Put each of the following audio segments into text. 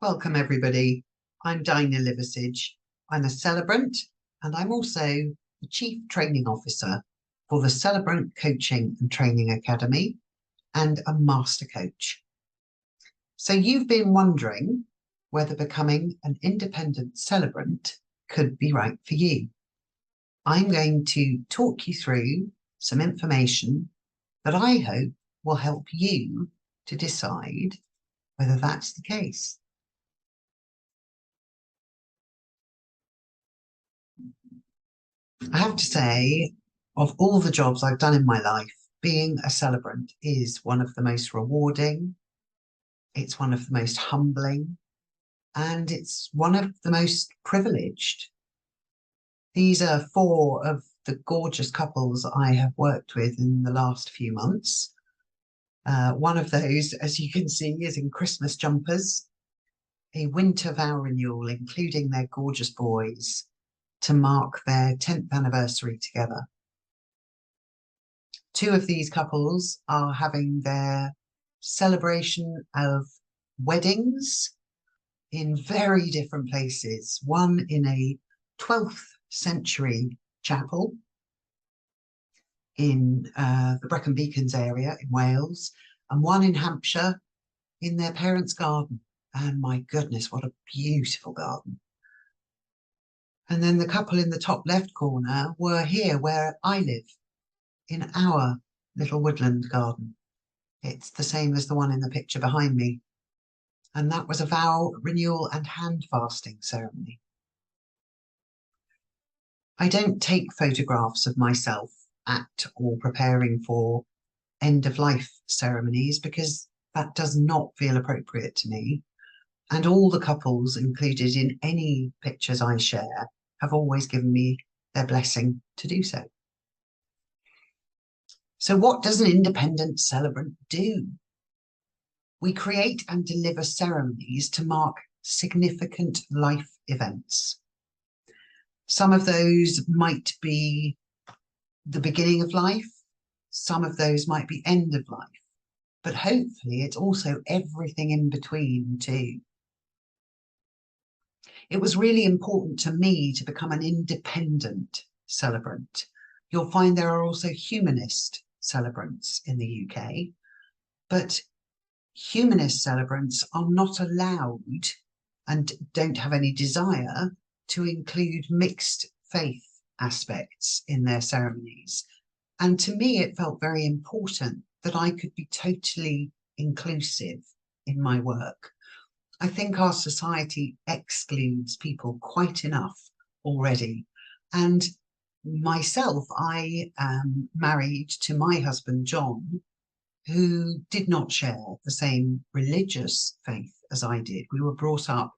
Welcome, everybody. I'm Dinah Liversidge. I'm a celebrant, and I'm also the Chief Training Officer for the Celebrant Coaching and Training Academy and a Master Coach. So you've been wondering whether becoming an independent celebrant could be right for you. I'm going to talk you through some information that I hope will help you to decide whether that's the case. I have to say, of all the jobs I've done in my life, being a celebrant is one of the most rewarding, it's one of the most humbling, and it's one of the most privileged. These are four of the gorgeous couples I have worked with in the last few months. One of those, as you can see, is in Christmas jumpers, a winter vow renewal, including their gorgeous boys, to mark their 10th anniversary together. Two of these couples are having their celebration of weddings in very different places. One in a 12th century chapel in the Brecon Beacons area in Wales, and one in Hampshire in their parents' garden. And my goodness, what a beautiful garden. And then the couple in the top left corner were here where I live, in our little woodland garden. It's the same as the one in the picture behind me. And that was a vow renewal and hand fasting ceremony. I don't take photographs of myself at or preparing for end of life ceremonies because that does not feel appropriate to me. And all the couples included in any pictures I share have always given me their blessing to do so. So what does an independent celebrant do? We create and deliver ceremonies to mark significant life events. Some of those might be the beginning of life. Some of those might be end of life. But hopefully it's also everything in between too. It was really important to me to become an independent celebrant. You'll find there are also humanist celebrants in the UK, but humanist celebrants are not allowed and don't have any desire to include mixed faith aspects in their ceremonies. And to me, it felt very important that I could be totally inclusive in my work. I think our society excludes people quite enough already. And myself, I am married to my husband, John, who did not share the same religious faith as I did. We were brought up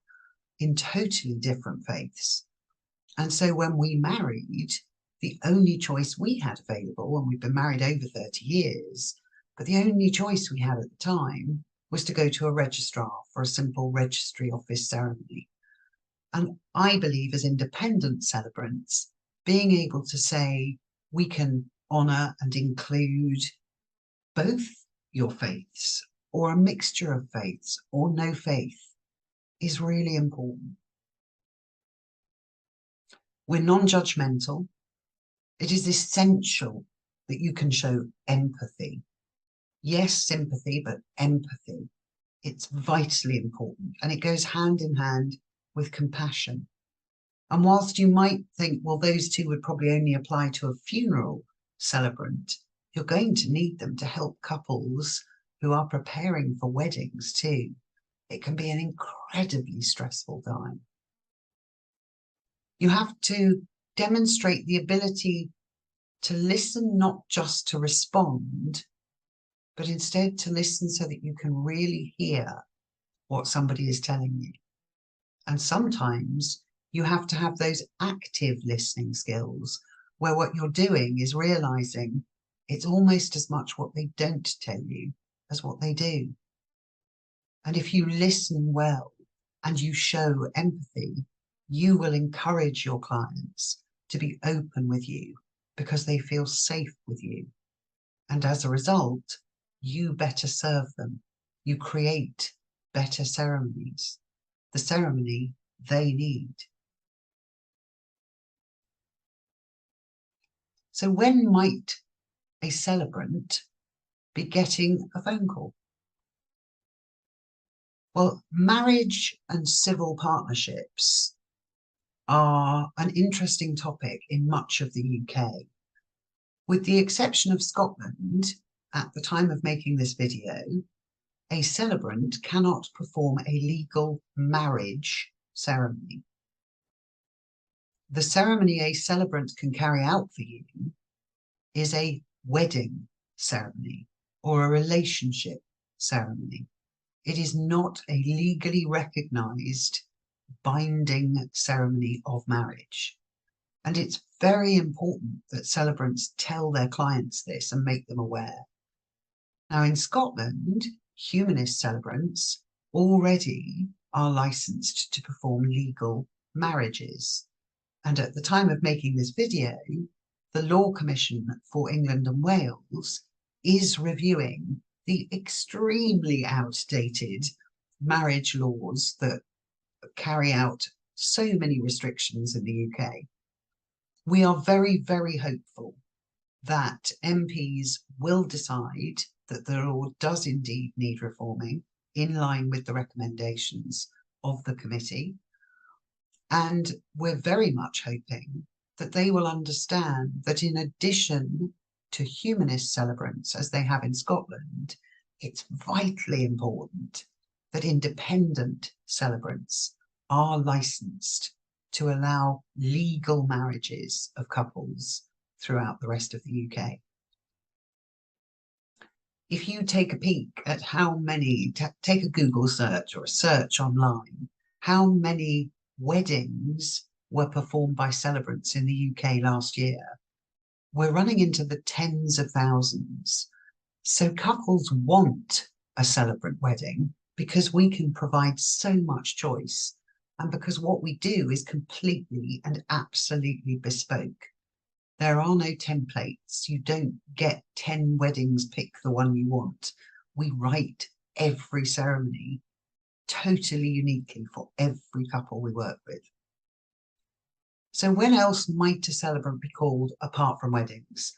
in totally different faiths. And so when we married, the only choice we had available, and we've been married over 30 years, but the only choice we had at the time was to go to a registrar for a simple registry office ceremony. And I believe as independent celebrants, being able to say we can honour and include both your faiths or a mixture of faiths or no faith is really important. We're non-judgmental. It is essential that you can show empathy. Yes, sympathy, but empathy. It's vitally important, and it goes hand in hand with compassion. And whilst you might think, well, those two would probably only apply to a funeral celebrant, you're going to need them to help couples who are preparing for weddings too. It can be an incredibly stressful time. You have to demonstrate the ability to listen, not just to respond, but instead to listen so that you can really hear what somebody is telling you. And sometimes you have to have those active listening skills where what you're doing is realizing it's almost as much what they don't tell you as what they do. And if you listen well and you show empathy, you will encourage your clients to be open with you because they feel safe with you. And as a result, you better serve them. You create better ceremonies. the ceremony they need. So when might a celebrant be getting a phone call? Well, marriage and civil partnerships are an interesting topic in much of the UK. With the exception of Scotland, at the time of making this video, a celebrant cannot perform a legal marriage ceremony. The ceremony a celebrant can carry out for you is a wedding ceremony or a relationship ceremony. It is not a legally recognised binding ceremony of marriage. And it's very important that celebrants tell their clients this and make them aware. Now, in Scotland, humanist celebrants already are licensed to perform legal marriages. And at the time of making this video, the Law Commission for England and Wales is reviewing the extremely outdated marriage laws that carry out so many restrictions in the UK. We are very, very hopeful that MPs will decide that the law does indeed need reforming in line with the recommendations of the committee. And we're very much hoping that they will understand that in addition to humanist celebrants, as they have in Scotland, it's vitally important that independent celebrants are licensed to allow legal marriages of couples throughout the rest of the UK. If you take a peek at how many, take a Google search or a search online, how many weddings were performed by celebrants in the UK last year, we're running into the tens of thousands. So couples want a celebrant wedding because we can provide so much choice and because what we do is completely and absolutely bespoke. There are no templates. You don't get 10 weddings, pick the one you want. We write every ceremony totally uniquely for every couple we work with. So when else might a celebrant be called apart from weddings?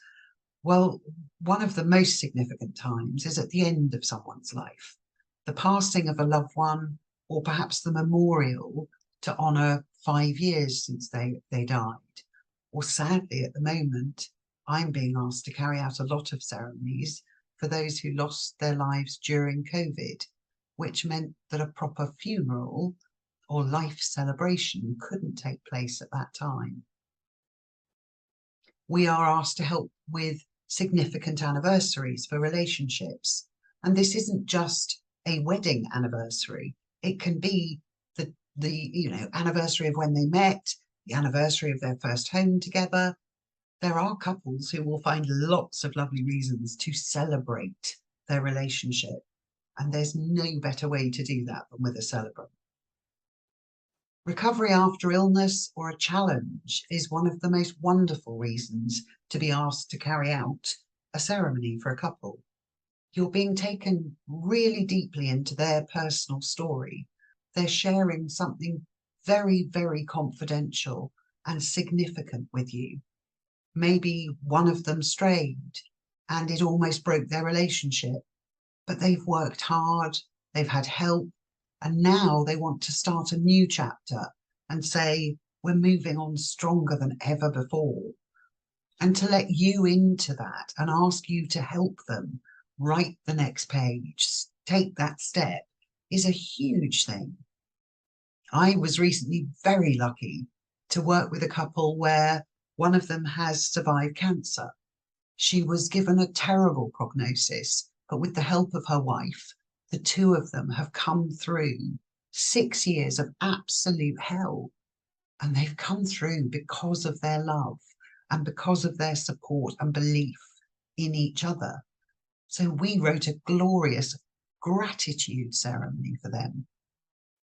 Well, one of the most significant times is at the end of someone's life, the passing of a loved one, or perhaps the memorial to honour 5 years since they died. Or sadly, at the moment, I'm being asked to carry out a lot of ceremonies for those who lost their lives during COVID, which meant that a proper funeral or life celebration couldn't take place at that time. We are asked to help with significant anniversaries for relationships. And this isn't just a wedding anniversary. It can be the anniversary of when they met, the anniversary of their first home together. There are couples who will find lots of lovely reasons to celebrate their relationship. And there's no better way to do that than with a celebrant. Recovery after illness or a challenge is one of the most wonderful reasons to be asked to carry out a ceremony for a couple. You're being taken really deeply into their personal story. They're sharing something very, very confidential and significant with you. Maybe one of them strayed and it almost broke their relationship, but they've worked hard, they've had help, and now they want to start a new chapter and say, we're moving on stronger than ever before. And to let you into that and ask you to help them write the next page, take that step, is a huge thing. I was recently very lucky to work with a couple where one of them has survived cancer. She was given a terrible prognosis, but with the help of her wife, the two of them have come through 6 years of absolute hell. And they've come through because of their love and because of their support and belief in each other. So we wrote a glorious gratitude ceremony for them,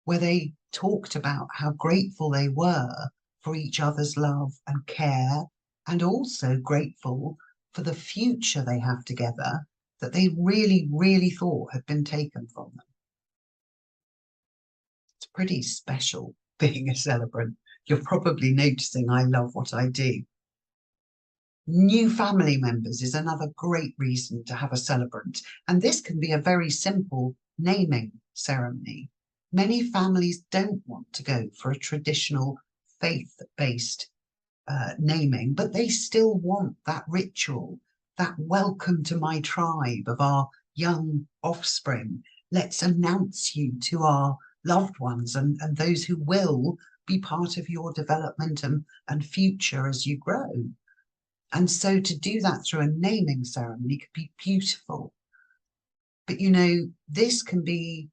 where they talked about how grateful they were for each other's love and care, and also grateful for the future they have together that they really, really thought had been taken from them. pretty special being a celebrant. You're probably noticing I love what I do. New family members is another great reason to have a celebrant, and this can be a very simple naming ceremony. Many families don't want to go for a traditional faith-based naming, but they still want that ritual, that welcome to my tribe of our young offspring. Let's announce you to our loved ones and those who will be part of your development and future as you grow. And so to do that through a naming ceremony could be beautiful. But you know, this can be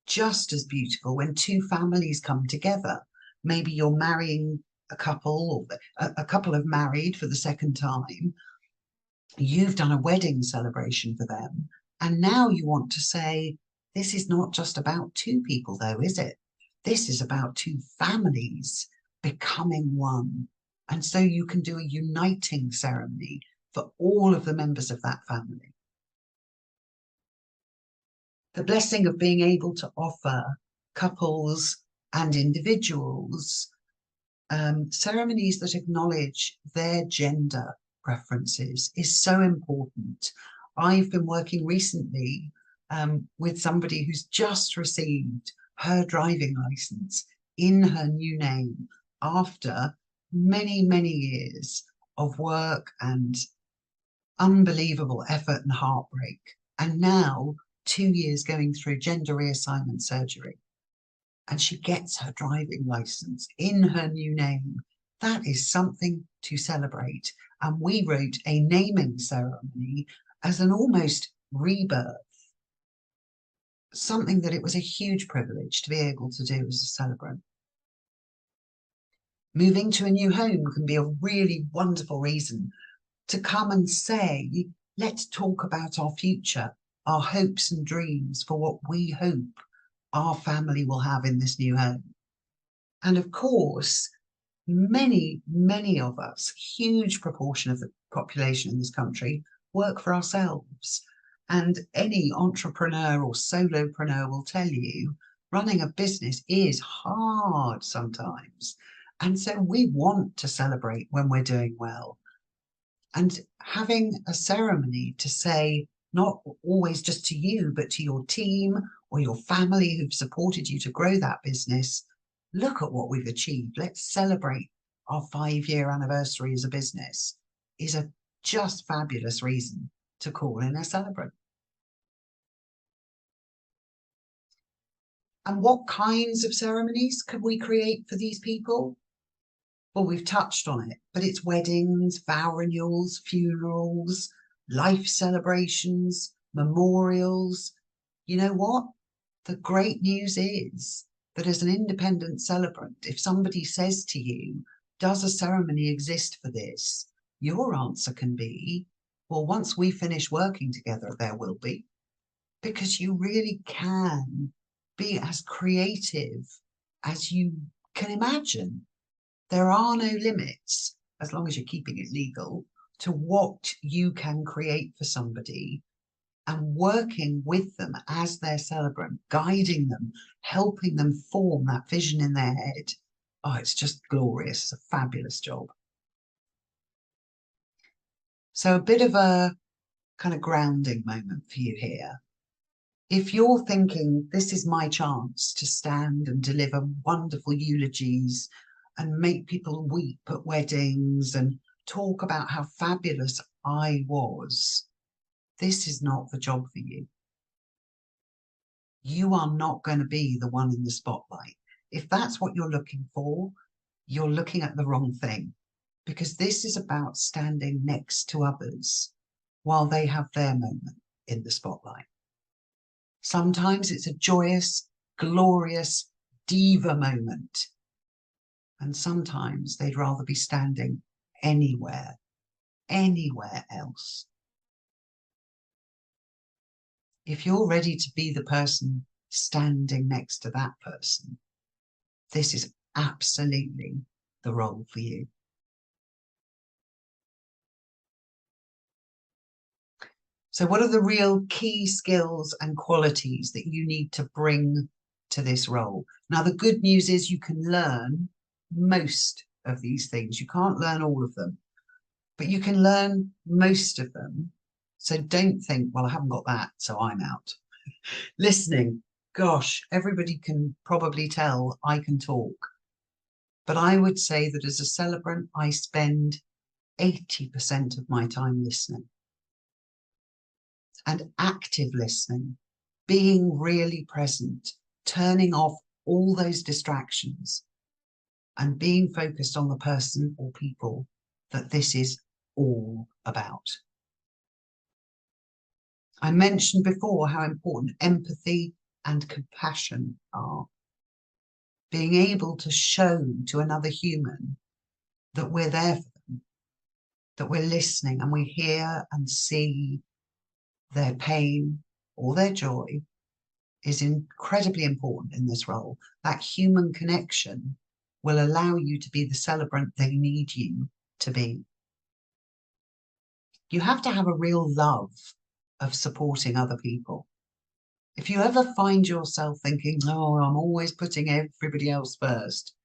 just as beautiful when two families come together. Maybe you're marrying a couple, or a couple have married for the second time. You've done a wedding celebration for them. And now you want to say, this is not just about two people though, is it? This is about two families becoming one. And so you can do a uniting ceremony for all of the members of that family. The blessing of being able to offer couples and individuals ceremonies that acknowledge their gender preferences is so important. I've been working recently with somebody who's just received her driving license in her new name after many, many years of work and unbelievable effort and heartbreak. And now 2 years going through gender reassignment surgery. And she gets her driving license in her new name. That is something to celebrate. And we wrote a naming ceremony as an almost rebirth, something that it was a huge privilege to be able to do as a celebrant. Moving to a new home can be a really wonderful reason to come and say, let's talk about our future, our hopes and dreams for what we hope our family will have in this new home. And of course, many, many of us, huge proportion of the population in this country, work for ourselves. And any entrepreneur or solopreneur will tell you, running a business is hard sometimes. And so we want to celebrate when we're doing well. And having a ceremony to say, not always just to you, but to your team or your family who've supported you to grow that business, look at what we've achieved. Let's celebrate our 5-year anniversary as a business, is a just fabulous reason to call in a celebrant. And what kinds of ceremonies could we create for these people? Well, we've touched on it, but it's weddings, vow renewals, funerals, life celebrations, memorials. You know what? The great news is that as an independent celebrant, if somebody says to you, does a ceremony exist for this? Your answer can be, well, once we finish working together, there will be. Because you really can be as creative as you can imagine. There are no limits, as long as you're keeping it legal, to what you can create for somebody, and working with them as their celebrant, guiding them, helping them form that vision in their head. Oh, it's just glorious. It's a fabulous job. So a bit of a kind of grounding moment for you here. If you're thinking, this is my chance to stand and deliver wonderful eulogies and make people weep at weddings and talk about how fabulous I was, this is not the job for you. You are not going to be the one in the spotlight. If that's what you're looking for, you're looking at the wrong thing, because this is about standing next to others while they have their moment in the spotlight. Sometimes it's a joyous, glorious diva moment. And sometimes they'd rather be standing anywhere else. If you're ready to be the person standing next to that person, this is absolutely the role for you. So what are the real key skills and qualities that you need to bring to this role. Now, the good news is you can learn most of these things. You can't learn all of them, but you can learn most of them. So don't think, well, I haven't got that, so I'm out. Listening, gosh, everybody can probably tell I can talk. But I would say that as a celebrant, I spend 80% of my time listening. And active listening, being really present, turning off all those distractions and being focused on the person or people that this is all about. I mentioned before how important empathy and compassion are. Being able to show to another human that we're there for them, that we're listening and we hear and see their pain or their joy is incredibly important in this role. That human connection will allow you to be the celebrant they need you to be. You have to have a real love of supporting other people. If you ever find yourself thinking, oh, I'm always putting everybody else first,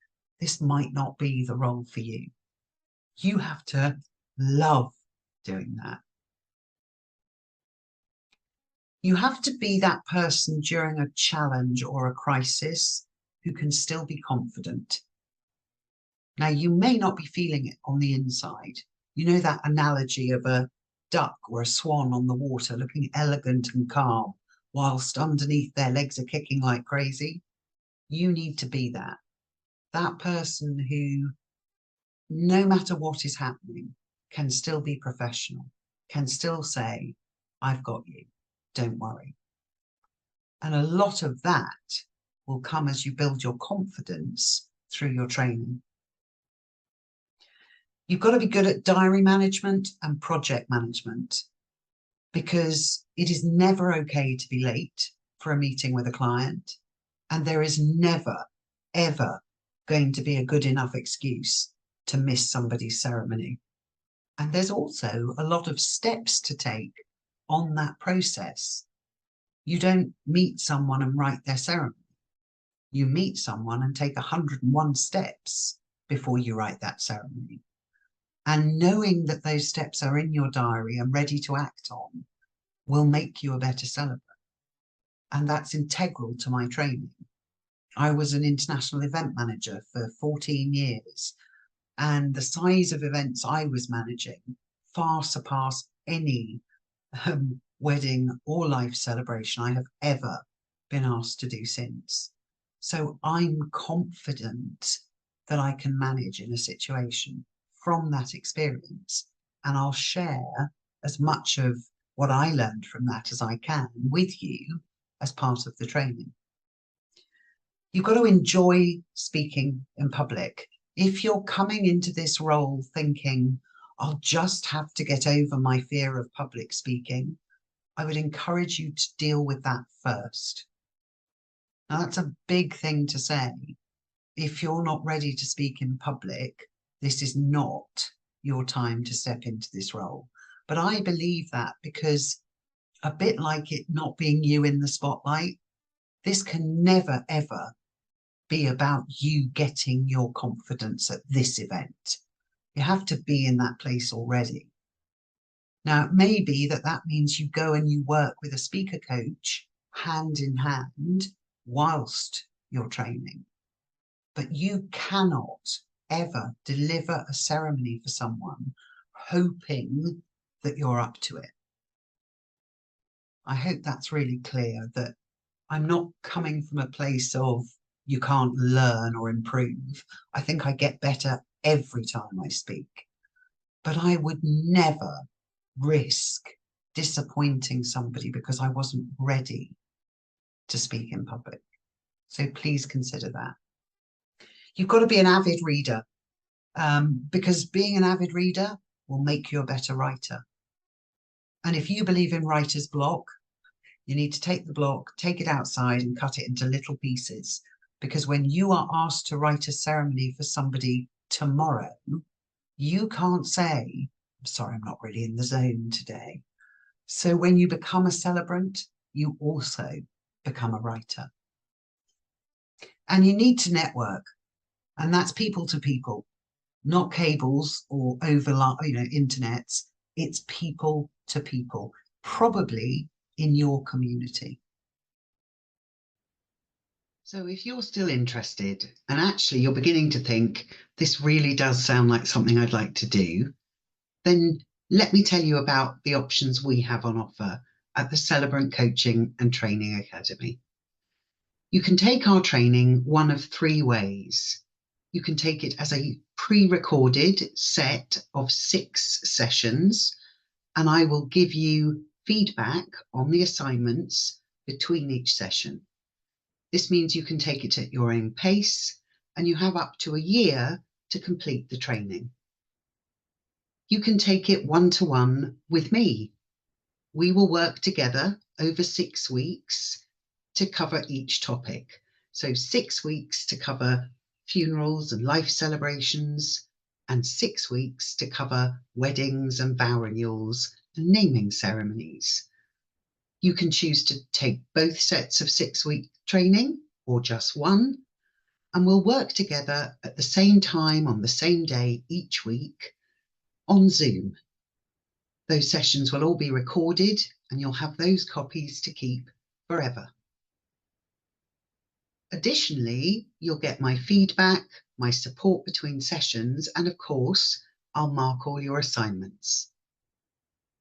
this might not be the role for you. You have to love doing that. You have to be that person during a challenge or a crisis who can still be confident. Now, you may not be feeling it on the inside. You know that analogy of a duck or a swan on the water looking elegant and calm whilst underneath their legs are kicking like crazy? You need to be that person who, no matter what is happening, can still be professional, can still say, I've got you, don't worry. And a lot of that will come as you build your confidence through your training. You've got to be good at diary management and project management, because it is never okay to be late for a meeting with a client. And there is never, ever going to be a good enough excuse to miss somebody's ceremony. And there's also a lot of steps to take on that process. You don't meet someone and write their ceremony. You meet someone and take 101 steps before you write that ceremony. And knowing that those steps are in your diary and ready to act on will make you a better celebrant. And that's integral to my training. I was an international event manager for 14 years, and the size of events I was managing far surpassed any wedding or life celebration I have ever been asked to do since. So I'm confident that I can manage in a situation from that experience, and I'll share as much of what I learned from that as I can with you as part of the training. You've got to enjoy speaking in public. If you're coming into this role thinking, I'll just have to get over my fear of public speaking, I would encourage you to deal with that first. Now, that's a big thing to say. If you're not ready to speak in public, this is not your time to step into this role. But I believe that because, a bit like it not being you in the spotlight, this can never, ever be about you getting your confidence at this event. You have to be in that place already. Now, it may be that means you go and you work with a speaker coach hand in hand whilst you're training. But you cannot ever deliver a ceremony for someone hoping that you're up to it. I hope that's really clear, that I'm not coming from a place of you can't learn or improve. I think I get better every time I speak. But I would never risk disappointing somebody because I wasn't ready to speak in public. So please consider that. You've got to be an avid reader, because being an avid reader will make you a better writer. And if you believe in writer's block, you need to take the block, take it outside and cut it into little pieces. Because when you are asked to write a ceremony for somebody tomorrow, you can't say, I'm sorry, I'm not really in the zone today. So when you become a celebrant, you also become a writer. And you need to network, and that's people to people, not cables or internets. It's people to people, probably in your community. So if you're still interested and actually you're beginning to think this really does sound like something I'd like to do, then let me tell you about the options we have on offer at the Celebrant Coaching and Training Academy. You can take our training one of three ways. You can take it as a pre-recorded set of 6 sessions, and I will give you feedback on the assignments between each session. This means you can take it at your own pace, and you have up to a year to complete the training. You can take it one-to-one with me. We will work together over 6 weeks to cover each topic. So 6 weeks to cover funerals and life celebrations, and 6 weeks to cover weddings and vow renewals and naming ceremonies. You can choose to take both sets of 6-week training or just one, and we'll work together at the same time on the same day each week on Zoom. Those sessions will all be recorded and you'll have those copies to keep forever. Additionally, you'll get my feedback, my support between sessions, and of course, I'll mark all your assignments.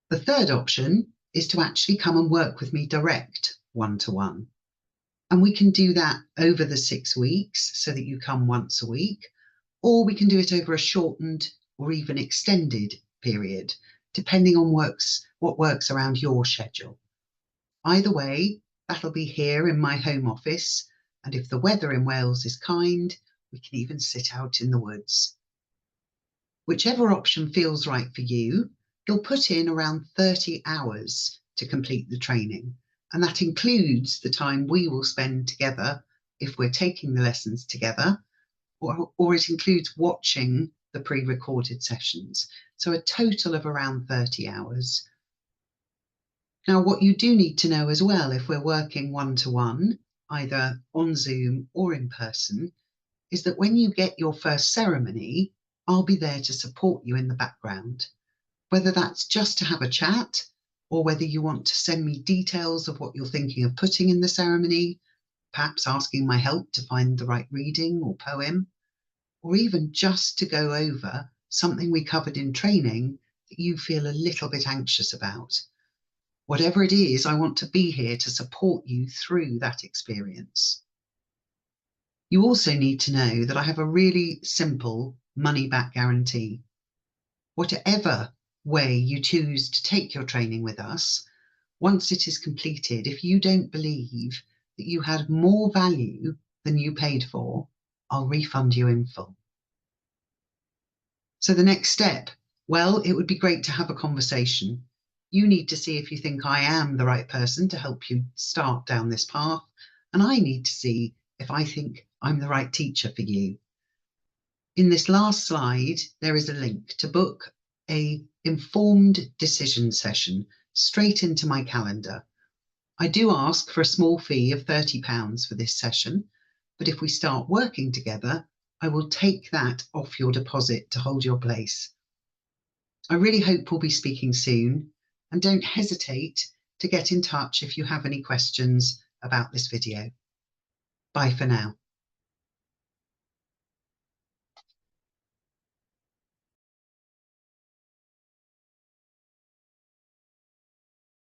The third option is to actually come and work with me direct one-to-one. And we can do that over the 6 weeks so that you come once a week, or we can do it over a shortened or even extended period, depending on what works around your schedule. Either way, that'll be here in my home office, and if the weather in Wales is kind, we can even sit out in the woods. Whichever option feels right for you, you'll put in around 30 hours to complete the training, and that includes the time we will spend together if we're taking the lessons together, or it includes watching the pre-recorded sessions. So a total of around 30 hours. Now, what you do need to know as well, if we're working one-to-one, either on Zoom or in person, is that when you get your first ceremony, I'll be there to support you in the background, whether that's just to have a chat or whether you want to send me details of what you're thinking of putting in the ceremony, perhaps asking my help to find the right reading or poem, or even just to go over something we covered in training that you feel a little bit anxious about. Whatever it is, I want to be here to support you through that experience. You also need to know that I have a really simple money-back guarantee. Whatever way you choose to take your training with us, once it is completed, if you don't believe that you had more value than you paid for, I'll refund you in full. So the next step, well, it would be great to have a conversation. You need to see if you think I am the right person to help you start down this path, and I need to see if I think I'm the right teacher for you. In this last slide, there is a link to book an informed decision session straight into my calendar. I do ask for a small fee of £30 for this session, but if we start working together, I will take that off your deposit to hold your place. I really hope we'll be speaking soon, and don't hesitate to get in touch if you have any questions about this video. Bye for now.